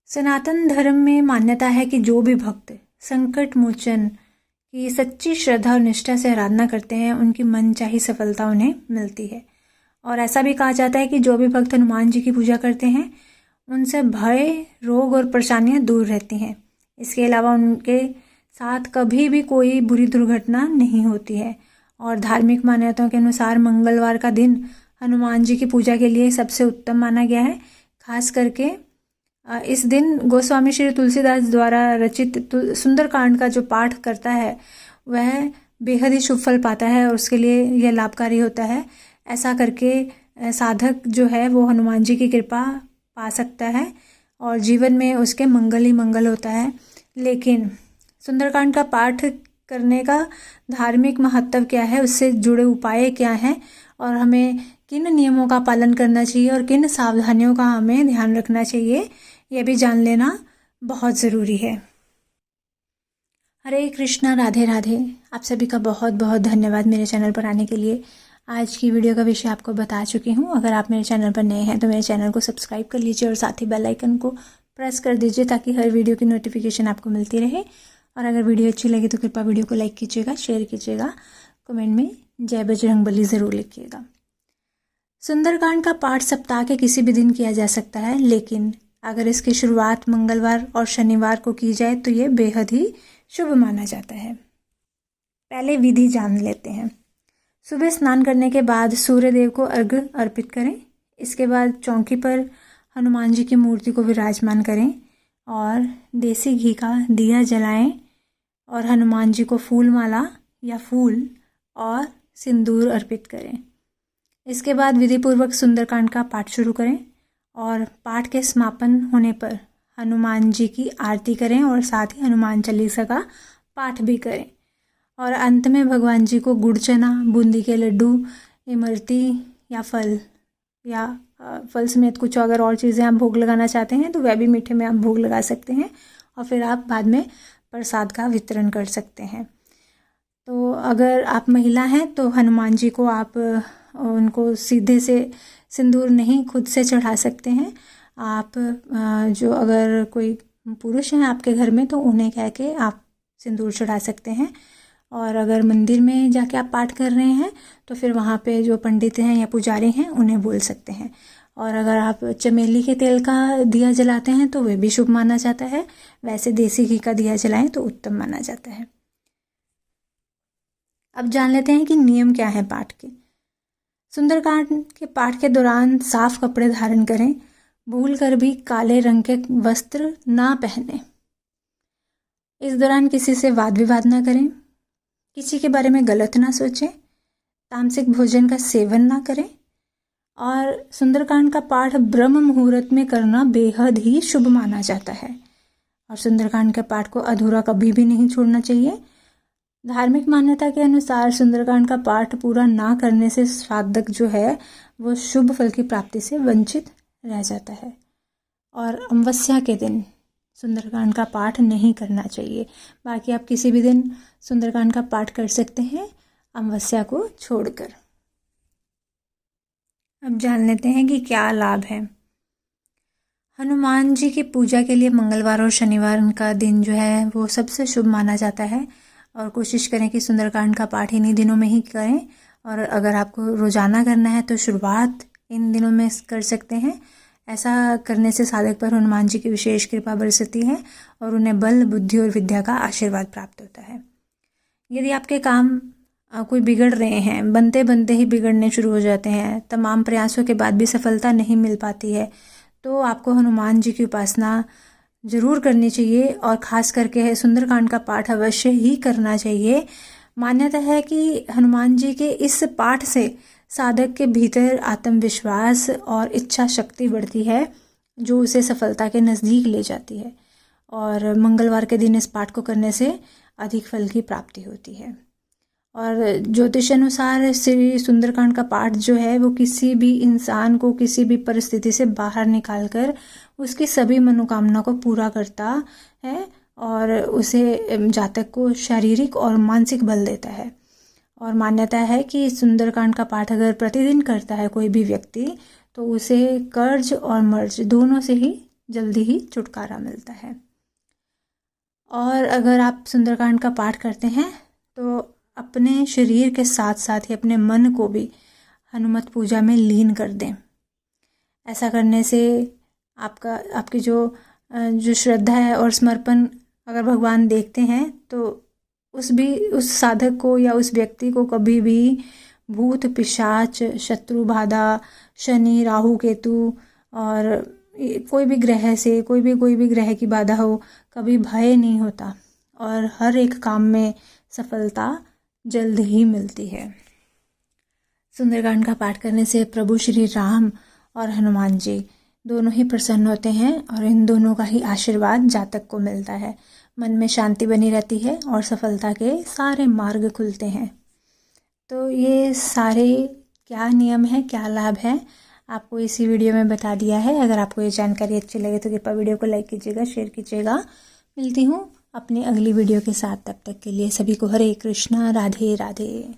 सनातन धर्म में मान्यता है कि जो भी भक्त संकट मोचन की सच्ची श्रद्धा और निष्ठा से आराधना करते हैं उनकी मनचाही सफलता उन्हें मिलती है। और ऐसा भी कहा जाता है कि जो भी भक्त हनुमान जी की पूजा करते हैं उनसे भय, रोग और परेशानियां दूर रहती हैं। इसके अलावा उनके साथ कभी भी कोई बुरी दुर्घटना नहीं होती है। और धार्मिक मान्यताओं के अनुसार मंगलवार का दिन हनुमान जी की पूजा के लिए सबसे उत्तम माना गया है। खास करके इस दिन गोस्वामी श्री तुलसीदास द्वारा रचित सुंदरकांड का जो पाठ करता है वह बेहद ही शुभ फल पाता है और उसके लिए यह लाभकारी होता है। ऐसा करके साधक जो है वो हनुमान जी की कृपा पा सकता है और जीवन में उसके मंगल ही मंगल होता है। लेकिन सुंदरकांड का पाठ करने का धार्मिक महत्व क्या है, उससे जुड़े उपाय क्या हैं और हमें किन नियमों का पालन करना चाहिए और किन सावधानियों का हमें ध्यान रखना चाहिए, यह भी जान लेना बहुत ज़रूरी है। हरे कृष्णा, राधे राधे। आप सभी का बहुत बहुत धन्यवाद मेरे चैनल पर आने के लिए। आज की वीडियो का विषय आपको बता चुकी हूँ। अगर आप मेरे चैनल पर नए हैं तो मेरे चैनल को सब्सक्राइब कर लीजिए और साथ ही बेल आइकन को प्रेस कर दीजिए ताकि हर वीडियो की नोटिफिकेशन आपको मिलती रहे। और अगर वीडियो अच्छी लगी तो कृपया वीडियो को लाइक कीजिएगा, शेयर कीजिएगा, कमेंट में जय बजरंगबली ज़रूर लिखिएगा। सुंदरकांड का पाठ सप्ताह के किसी भी दिन किया जा सकता है, लेकिन अगर इसकी शुरुआत मंगलवार और शनिवार को की जाए तो ये बेहद ही शुभ माना जाता है। पहले विधि जान लेते हैं। सुबह स्नान करने के बाद सूर्य देव को अर्घ्य अर्पित करें। इसके बाद चौकी पर हनुमान जी की मूर्ति को विराजमान करें और देसी घी का दिया जलाएं और हनुमान जी को फूल माला या फूल और सिंदूर अर्पित करें। इसके बाद विधिपूर्वक सुंदरकांड का पाठ शुरू करें और पाठ के समापन होने पर हनुमान जी की आरती करें और साथ ही हनुमान चालीसा का पाठ भी करें। और अंत में भगवान जी को गुड़ चना, बूंदी के लड्डू, इमरती या फल समेत कुछ अगर और चीज़ें आप भोग लगाना चाहते हैं तो वह भी मीठे में आप भोग लगा सकते हैं और फिर आप बाद में प्रसाद का वितरण कर सकते हैं। तो अगर आप महिला हैं तो हनुमान जी को आप उनको सीधे से सिंदूर नहीं खुद से चढ़ा सकते हैं। आप जो अगर कोई पुरुष हैं आपके घर में तो उन्हें कह के आप सिंदूर चढ़ा सकते हैं। और अगर मंदिर में जाके आप पाठ कर रहे हैं तो फिर वहाँ पे जो पंडित हैं या पुजारी हैं उन्हें बोल सकते हैं। और अगर आप चमेली के तेल का दिया जलाते हैं तो वह भी शुभ माना जाता है। वैसे देसी घी का दिया जलाएं तो उत्तम माना जाता है। अब जान लेते हैं कि नियम क्या है पाठ के। सुंदरकांड के पाठ के दौरान साफ कपड़े धारण करें। भूल कर भी काले रंग के वस्त्र ना पहने। इस दौरान किसी से वाद विवाद ना करें। किसी के बारे में गलत ना सोचें। तामसिक भोजन का सेवन ना करें। और सुंदरकांड का पाठ ब्रह्म मुहूर्त में करना बेहद ही शुभ माना जाता है। और सुंदरकांड के पाठ को अधूरा कभी भी नहीं छोड़ना चाहिए। धार्मिक मान्यता के अनुसार सुंदरकांड का पाठ पूरा ना करने से साधक जो है वो शुभ फल की प्राप्ति से वंचित रह जाता है। और अमावस्या के दिन सुंदरकांड का पाठ नहीं करना चाहिए। बाकी आप किसी भी दिन सुंदरकांड का पाठ कर सकते हैं अमावस्या को छोड़कर। अब जान लेते हैं कि क्या लाभ है। हनुमान जी की पूजा के लिए मंगलवार और शनिवार का दिन जो है वो सबसे शुभ माना जाता है। और कोशिश करें कि सुंदरकांड का पाठ इन्हीं दिनों में ही करें। और अगर आपको रोजाना करना है तो शुरुआत इन दिनों में कर सकते हैं। ऐसा करने से साधक पर हनुमान जी की विशेष कृपा बरसती है और उन्हें बल, बुद्धि और विद्या का आशीर्वाद प्राप्त होता है। यदि आपके काम कोई बिगड़ रहे हैं, बनते बनते ही बिगड़ने शुरू हो जाते हैं, तमाम प्रयासों के बाद भी सफलता नहीं मिल पाती है, तो आपको हनुमान जी की उपासना जरूर करनी चाहिए और ख़ास करके सुंदरकांड का पाठ अवश्य ही करना चाहिए। मान्यता है कि हनुमान जी के इस पाठ से साधक के भीतर आत्मविश्वास और इच्छा शक्ति बढ़ती है जो उसे सफलता के नज़दीक ले जाती है। और मंगलवार के दिन इस पाठ को करने से अधिक फल की प्राप्ति होती है। और ज्योतिष अनुसार श्री सुंदरकांड का पाठ जो है वो किसी भी इंसान को किसी भी परिस्थिति से बाहर निकालकर उसकी सभी मनोकामना को पूरा करता है और उसे जातक को शारीरिक और मानसिक बल देता है। और मान्यता है कि सुंदरकांड का पाठ अगर प्रतिदिन करता है कोई भी व्यक्ति तो उसे कर्ज और मर्ज दोनों से ही जल्दी ही छुटकारा मिलता है। और अगर आप सुंदरकांड का पाठ करते हैं तो अपने शरीर के साथ साथ ही अपने मन को भी हनुमत पूजा में लीन कर दें। ऐसा करने से आपकी जो श्रद्धा है और समर्पण अगर भगवान देखते हैं तो उस साधक को या उस व्यक्ति को कभी भी भूत पिशाच, शत्रु बाधा, शनि, राहु, केतु और कोई भी ग्रह की बाधा हो, कभी भय नहीं होता और हर एक काम में सफलता जल्द ही मिलती है। सुंदरकांड का पाठ करने से प्रभु श्री राम और हनुमान जी दोनों ही प्रसन्न होते हैं और इन दोनों का ही आशीर्वाद जातक को मिलता है। मन में शांति बनी रहती है और सफलता के सारे मार्ग खुलते हैं। तो ये सारे क्या नियम है, क्या लाभ है, आपको इसी वीडियो में बता दिया है। अगर आपको ये जानकारी अच्छी लगे तो कृपया वीडियो को लाइक कीजिएगा, शेयर कीजिएगा। मिलती हूँ अपनी अगली वीडियो के साथ, तब तक के लिए सभी को हरे कृष्णा, राधे राधे।